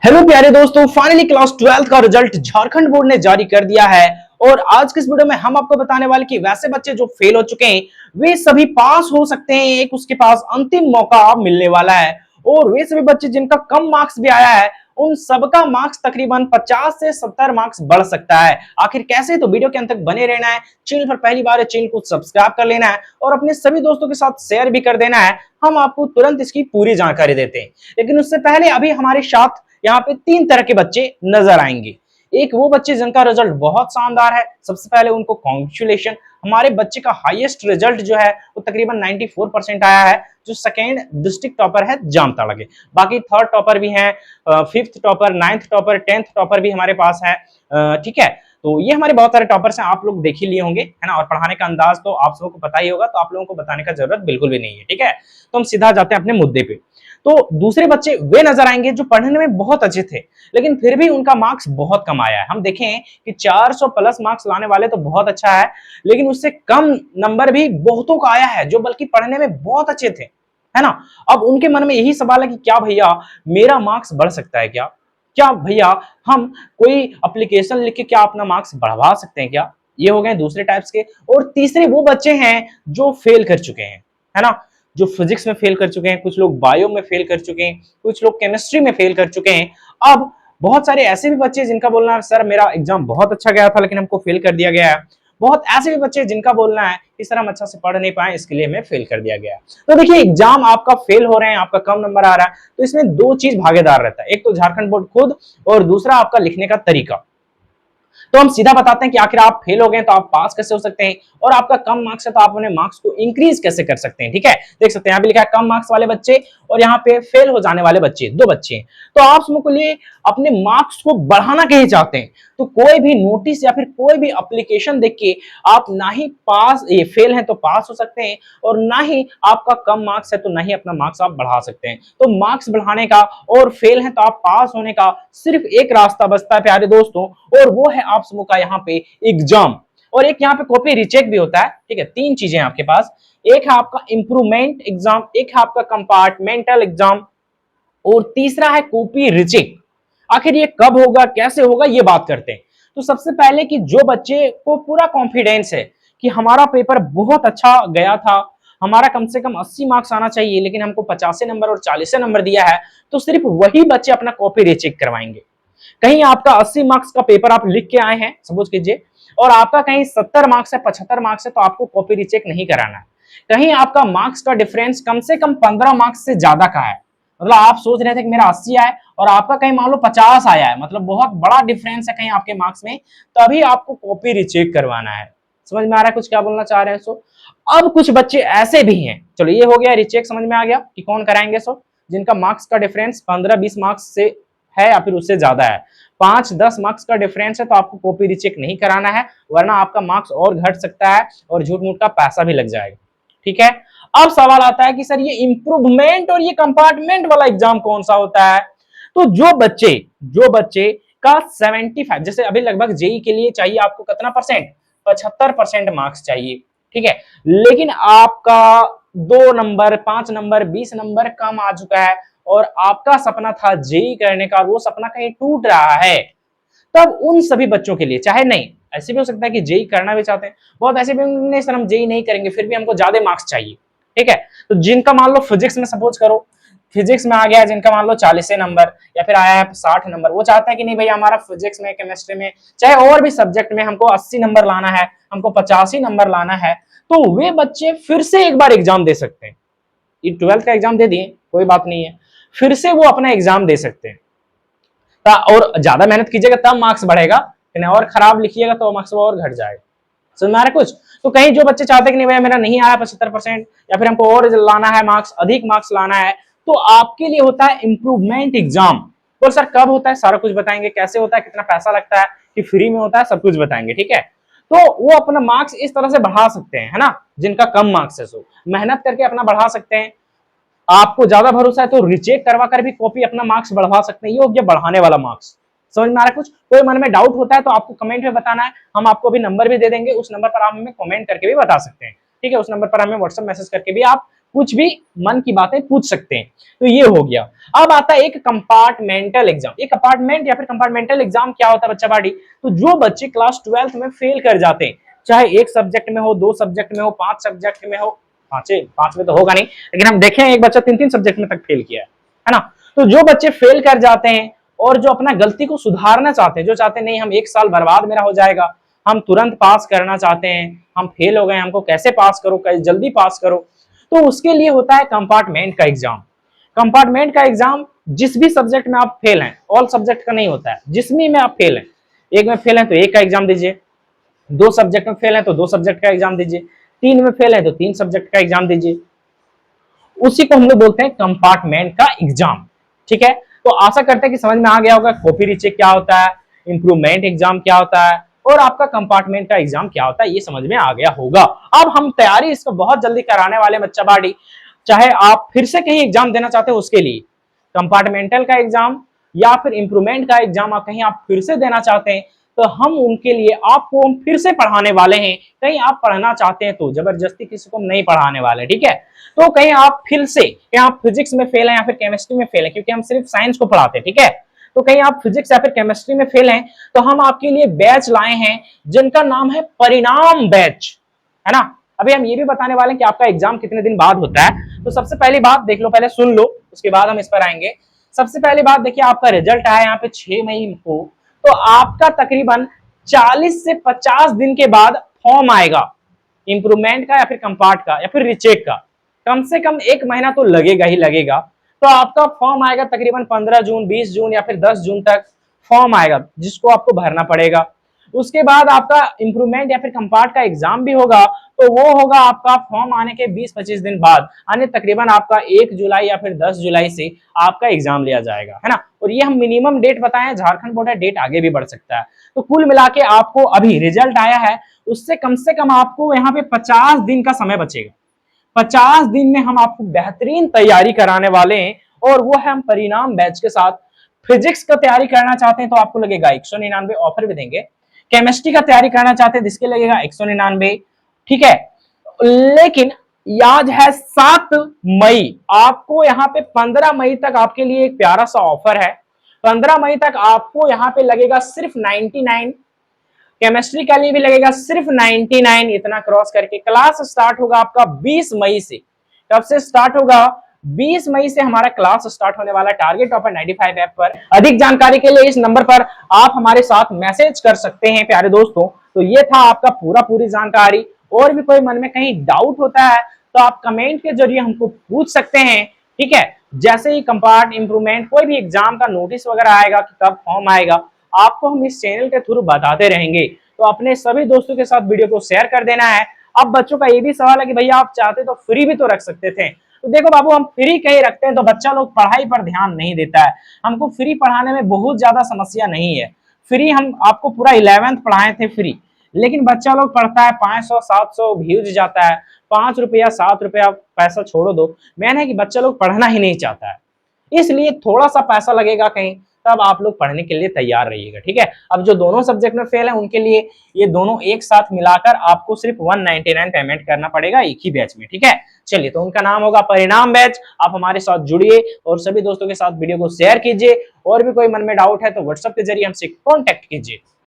Hello प्यारे दोस्तों, finally class 12th का रिजल्ट झारखंड बोर्ड ने जारी कर दिया है। और आज के इस वीडियो में हम आपको बताने वाले कि वैसे बच्चे जो फेल हो चुके हैं वे सभी पास हो सकते हैं। एक उसके पास अंतिम मौका मिलने वाला है। और वे सभी बच्चे जिनका कम मार्क्स भी आया है उन सबका मार्क्स तकरीबन 50 से 70 मार्क्स बढ़ सकता है। आखिर कैसे, तो वीडियो के अंत तक बने रहना है। चैनल पर पहली बार है, चैनल को सब्सक्राइब कर लेना है और अपने सभी दोस्तों के साथ शेयर भी कर देना है। हम आपको तुरंत इसकी पूरी जानकारी देते हैं, लेकिन उससे पहले अभी हमारे साथ यहाँ पे तीन तरह के बच्चे नजर आएंगे। एक वो बच्चे जिनका रिजल्ट बहुत शानदार है, सबसे पहले उनको कॉन्ग्रेचुलेशन। हमारे बच्चे का हाईएस्ट रिजल्ट जो है वो तकरीबन 94% आया है, जो सेकेंड डिस्ट्रिक्ट टॉपर है जामताड़ा के। बाकी थर्ड टॉपर भी हैं, fifth topper, ninth topper, 10th topper भी हमारे पास है। ठीक है, तो ये हमारे बहुत सारे टॉपर्स हैं, आप लोग देख ही लिए होंगे, है ना। और पढ़ाने का अंदाज तो आप सबको पता ही होगा, तो आप लोगों को बताने का जरूरत बिल्कुल भी नहीं है। ठीक है, तो हम सीधा जाते हैं अपने मुद्दे पे। तो दूसरे बच्चे वे नजर आएंगे जो पढ़ने में बहुत अच्छे थे, लेकिन फिर भी उनका मार्क्स बहुत कम आया है। हम देखें कि 400 प्लस मार्क्स लाने वाले तो बहुत अच्छा है, लेकिन उससे कम नंबर भी बहुतों का आया है जो बल्कि पढ़ने में बहुत अच्छे थे, है ना। अब उनके मन में यही सवाल है कि क्या भैया मेरा मार्क्स बढ़ सकता है क्या? क्या भैया हम कोई एप्लीकेशन लिख के क्या अपना मार्क्स बढ़वा सकते हैं क्या? ये हो गए दूसरे टाइप्स के। और तीसरे वो बच्चे हैं जो फेल कर चुके हैं, है ना, जो फिजिक्स में फेल कर चुके हैं, कुछ लोग बायो में फेल कर चुके हैं, कुछ लोग केमिस्ट्री में फेल कर चुके हैं। अब बहुत सारे ऐसे भी बच्चे जिनका बोलना है सर मेरा एग्जाम बहुत अच्छा गया था लेकिन हमको फेल कर दिया गया है। बहुत ऐसे भी बच्चे जिनका बोलना है कि सर हम अच्छा से पढ़ नहीं पाए इसके लिए हमें फेल कर दिया गया। तो देखिए, एग्जाम आपका फेल हो रहे हैं, आपका कम नंबर आ रहा है, तो इसमें दो चीज भागीदार रहता है, एक तो झारखंड बोर्ड खुद और दूसरा आपका लिखने का तरीका। तो हम सीधा बताते हैं कि आखिर आप फेल हो गए तो आप पास कैसे हो सकते हैं, और आपका कम मार्क्स है तो आप अपने मार्क्स को इंक्रीज कैसे कर सकते हैं। ठीक है, देख सकते हैं यहाँ पे लिखा है कम मार्क्स वाले बच्चे और यहाँ पे फेल हो जाने वाले बच्चे, दो बच्चे हैं। तो आप सबको लिए अपने मार्क्स को बढ़ाना कहीं चाहते हैं तो कोई भी नोटिस या फिर कोई भी एप्लीकेशन देख के आप ना ही पास, ये फेल है तो पास हो सकते हैं, और ना ही आपका कम मार्क्स है तो ना ही अपना मार्क्स आप बढ़ा सकते हैं। तो मार्क्स बढ़ाने का और फेल है तो आप पास होने का सिर्फ एक रास्ता बचता है प्यारे दोस्तों, और वो है आप सबों का यहाँ पे एग्जाम। और एक यहाँ पे कॉपी रिचेक भी होता है। ठीक है, तीन चीजें आपके पास, एक है आपका इंप्रूवमेंट एग्जाम, एक है आपका कंपार्टमेंटल एग्जाम, और तीसरा है कॉपी रिचेक। आखिर ये कब होगा, कैसे होगा, ये बात करते हैं। तो सबसे पहले कि जो बच्चे को पूरा कॉन्फिडेंस है कि हमारा पेपर बहुत अच्छा गया था, हमारा कम से कम 80 मार्क्स आना चाहिए लेकिन हमको 50 नंबर और 40 नंबर दिया है, तो सिर्फ वही बच्चे अपना कॉपी रिचेक करवाएंगे। कहीं आपका 80 मार्क्स का पेपर आप लिख के आए हैं सपोज कीजिए, और आपका कहीं 70 मार्क्स है, 75 मार्क्स है, तो आपको कॉपी रिचेक नहीं कराना है। कहीं आपका मार्क्स का डिफरेंस कम से कम 15 मार्क्स से ज्यादा का है, मतलब आप सोच रहे थे कि मेरा 80 आए और आपका कहीं मान लो 50 आया है, मतलब बहुत बड़ा डिफरेंस है कहीं आपके मार्क्स में, तभी आपको कॉपी रिचेक करवाना है। समझ में आ रहा है कुछ क्या बोलना चाह रहे हैं? सो अब कुछ बच्चे ऐसे भी हैं, चलो ये हो गया रिचेक, समझ में आ गया कि कौन कराएंगे। सो जिनका मार्क्स का डिफरेंस 15-20 मार्क्स से है या फिर उससे ज्यादा है, 5-10 मार्क्स का डिफरेंस है, तो आपको कॉपी रिचेक नहीं कराना है, वरना आपका मार्क्स और घट सकता है और झूठ मूठ का पैसा भी लग जाएगा। ठीक है, अब सवाल आता है कि सर ये इंप्रूवमेंट और ये कंपार्टमेंट वाला एग्जाम कौन सा होता है? तो जो बच्चे का 75, जैसे अभी लगभग जेई के लिए चाहिए आपको कितना परसेंट, 75% मार्क्स चाहिए। ठीक है, लेकिन आपका 2 नंबर, 5 नंबर, 20 नंबर कम आ चुका है और आपका सपना था जेई करने का, वो सपना कहीं टूट रहा है, तब उन सभी बच्चों के लिए, चाहे नहीं ऐसे भी हो सकता है कि जेई करना भी चाहते हैं, बहुत ऐसे भी नहीं सर हम जेई नहीं करेंगे फिर भी हमको ज्यादा मार्क्स चाहिए। ठीक है, तो जिनका मान लो फिजिक्स में, सपोज करो फिजिक्स में आ गया जिनका मान लो 40 नंबर या फिर आया है 60 नंबर, वो चाहते हैं कि नहीं भैया हमारा फिजिक्स में, केमिस्ट्री में, चाहे और भी सब्जेक्ट में हमको 80 नंबर लाना है, हमको 85 नंबर लाना है, तो वे बच्चे फिर से एक बार एग्जाम दे सकते हैं। ये 12th का एग्जाम दे दिए, कोई बात नहीं है, फिर से वो अपना एग्जाम दे सकते हैं। और ज्यादा मेहनत कीजिएगा तब मार्क्स बढ़ेगा, और खराब लिखिएगा तो मार्क्स और घट जाएगा। समझ में आ रहा है कुछ? तो कहीं जो बच्चे चाहते हैं कि नहीं भैया मेरा नहीं आया 75% या फिर हमको और लाना है मार्क्स, अधिक मार्क्स लाना है, तो आपके लिए होता है इंप्रूवमेंट एग्जाम। तो सर कब होता है, सारा कुछ बताएंगे, कैसे होता है, कितना पैसा लगता है, कि फ्री में होता है, सब कुछ बताएंगे। ठीक है, तो वो अपना मार्क्स इस तरह से बढ़ा सकते हैं, है ना, जिनका कम मार्क्स है सो मेहनत करके अपना बढ़ा सकते हैं। आपको ज्यादा भरोसा है तो रिचेक करवा कर भी कॉपी अपना मार्क्स बढ़वा सकते हैं, ये हो गया बढ़ाने वाला मार्क्स। समझ में आ रहा है कुछ? कोई मन में डाउट होता है तो आपको कमेंट में बताना है, हम आपको अभी नंबर भी दे देंगे, उस नंबर पर आप हमें कमेंट करके भी बता सकते हैं। ठीक है, उस नंबर पर हमें व्हाट्सएप मैसेज करके भी आप कुछ भी मन की बातें पूछ सकते हैं। तो ये हो गया। अब आता है एक कंपार्टमेंटल एग्जाम। एक कंपार्टमेंट या फिर कंपार्टमेंटल एग्जाम क्या होता है बच्चा पार्टी? तो जो बच्चे क्लास 12th में फेल कर जाते हैं, चाहे एक सब्जेक्ट में हो, दो सब्जेक्ट में हो, पांच सब्जेक्ट में हो, पांच में तो होगा नहीं, लेकिन हम देखें एक बच्चा तीन तीन सब्जेक्ट में तक फेल किया है ना। तो जो बच्चे फेल कर जाते हैं और जो अपना गलती को सुधारना चाहते हैं, जो चाहते हैं नहीं हम एक साल बर्बाद मेरा हो जाएगा, हम तुरंत पास करना चाहते हैं, हम फेल हो गए, हमको कैसे पास करो, कैसे जल्दी पास करो, तो उसके लिए होता है कंपार्टमेंट का एग्जाम। कंपार्टमेंट का एग्जाम जिस भी सब्जेक्ट में आप फेल हैं, ऑल सब्जेक्ट का नहीं होता है, जिसमें में आप फेल हैं, एक में फेल हैं तो एक का एग्जाम दीजिए, दो सब्जेक्ट में फेल हैं तो दो सब्जेक्ट का एग्जाम दीजिए, तीन में फेल है तो तीन सब्जेक्ट का एग्जाम दीजिए, उसी को हम लोग बोलते हैं कंपार्टमेंट का एग्जाम। ठीक है, तो आशा करते हैं कि समझ में आ गया होगा कॉपी रीचेक क्या होता है, इंप्रूवमेंट एग्जाम क्या होता है और आपका कंपार्टमेंट का एग्जाम क्या होता है, ये समझ में आ गया होगा। अब हम तैयारी इसको बहुत जल्दी कराने वाले बच्चा बाड़ी, चाहे आप फिर से कहीं एग्जाम देना चाहते हो उसके लिए, कंपार्टमेंटल का एग्जाम या फिर इंप्रूवमेंट का एग्जाम आप कहीं आप फिर से देना चाहते हैं, तो हम उनके लिए आपको हम फिर से पढ़ाने वाले हैं। कहीं आप पढ़ना चाहते हैं तो जबरदस्ती किसी को नहीं पढ़ाने वाले, ठीक है। तो कहीं आप फिर से, कहीं आप फिजिक्स में फेल हैं या फिर केमिस्ट्री में फेल हैं, क्योंकि हम सिर्फ साइंस को पढ़ाते हैं, ठीक है, तो कहीं आप फिजिक्स या फिर केमिस्ट्री में फेल हैं, तो हम आपके लिए बैच लाए हैं जिनका नाम है परिणाम बैच, है ना। अभी हम ये भी बताने वाले हैं कि आपका एग्जाम कितने दिन बाद होता है। तो सबसे पहली बात देख लो, पहले सुन लो, उसके बाद हम इस पर आएंगे। सबसे पहली बात देखिए, आपका रिजल्ट आया यहाँ पे 6 मई को, तो आपका तकरीबन 40 से 50 दिन के बाद फॉर्म आएगा, इंप्रूवमेंट का या फिर कंपार्ट का या फिर रिचेक का। कम से कम एक महीना तो लगेगा ही लगेगा। तो आपका फॉर्म आएगा तकरीबन 15 जून, 20 जून या फिर 10 जून तक फॉर्म आएगा, जिसको आपको भरना पड़ेगा। उसके बाद आपका इंप्रूवमेंट या फिर कंपार्ट का एग्जाम भी होगा, तो वो होगा आपका फॉर्म आने के 20-25 दिन बाद, यानी तकरीबन आपका 1 जुलाई या फिर 10 जुलाई से आपका एग्जाम लिया जाएगा, है ना। और ये हम मिनिमम डेट बताएं, झारखंड बोर्ड है, डेट आगे भी बढ़ सकता है। तो कुल मिला के आपको अभी रिजल्ट आया है, उससे कम से कम आपको यहाँ पे 50 दिन का समय बचेगा। 50 दिन में हम आपको बेहतरीन तैयारी कराने वाले हैं, और वो है हम परिणाम बैच के साथ। फिजिक्स का तैयारी करना चाहते हैं तो आपको लगेगा 199, ऑफर भी देंगे। केमिस्ट्री का तैयारी करना चाहते हैं जिसके लगेगा 199, ठीक है। लेकिन याद है 7 मई, आपको यहाँ पे 15 मई तक आपके लिए एक प्यारा सा ऑफर है। 15 मई तक आपको यहाँ पे लगेगा सिर्फ 99, केमिस्ट्री के लिए भी लगेगा सिर्फ 99। इतना क्रॉस करके क्लास स्टार्ट होगा आपका 20 मई से। कब से स्टार्ट होगा? 20 मई से हमारा क्लास स्टार्ट होने वाला, टारगेट टॉपर 95 ऐप पर। अधिक जानकारी के लिए इस नंबर पर आप हमारे साथ मैसेज कर सकते हैं प्यारे दोस्तों। तो ये था आपका पूरी जानकारी। और भी कोई मन में कहीं डाउट होता है तो आप कमेंट के जरिए हमको पूछ सकते हैं, ठीक है। जैसे ही कंपार्ट, इंप्रूवमेंट, कोई भी एग्जाम का नोटिस वगैरह आएगा कि कब फॉर्म आएगा, आपको हम इस चैनल के थ्रू बताते रहेंगे। तो अपने सभी दोस्तों के साथ वीडियो को शेयर कर देना है। अब बच्चों का ये भी सवाल है कि भैया आप चाहते तो फ्री भी तो रख सकते थे। तो देखो बाबू, हम फ्री कहीं रखते हैं तो बच्चा लोग पढ़ाई पर ध्यान नहीं देता है। हमको फ्री पढ़ाने में बहुत ज्यादा समस्या नहीं है। फ्री हम आपको पूरा 11th पढ़ाए थे फ्री, लेकिन बच्चा लोग पढ़ता है 500-700 व्यूज जाता है, 5 रुपया 7 रुपया पैसा छोड़ो दो, मैंने कि बच्चा लोग पढ़ना ही नहीं चाहता है। इसलिए थोड़ा सा पैसा लगेगा कहीं, तब आप लोग पढ़ने के लिए तैयार रहिएगा, ठीक है। अब जो दोनों सब्जेक्ट में फेल है उनके लिए ये दोनों एक साथ मिलाकर आपको सिर्फ 199 पेमेंट करना पड़ेगा एक ही बैच में, ठीक है। चलिए, तो उनका नाम होगा परिणाम बैच। आप हमारे साथ जुड़िए और सभी दोस्तों के साथ वीडियो को शेयर कीजिए। और भी कोई मन में डाउट है तो व्हाट्सएप के जरिए हमसे कॉन्टेक्ट कीजिए।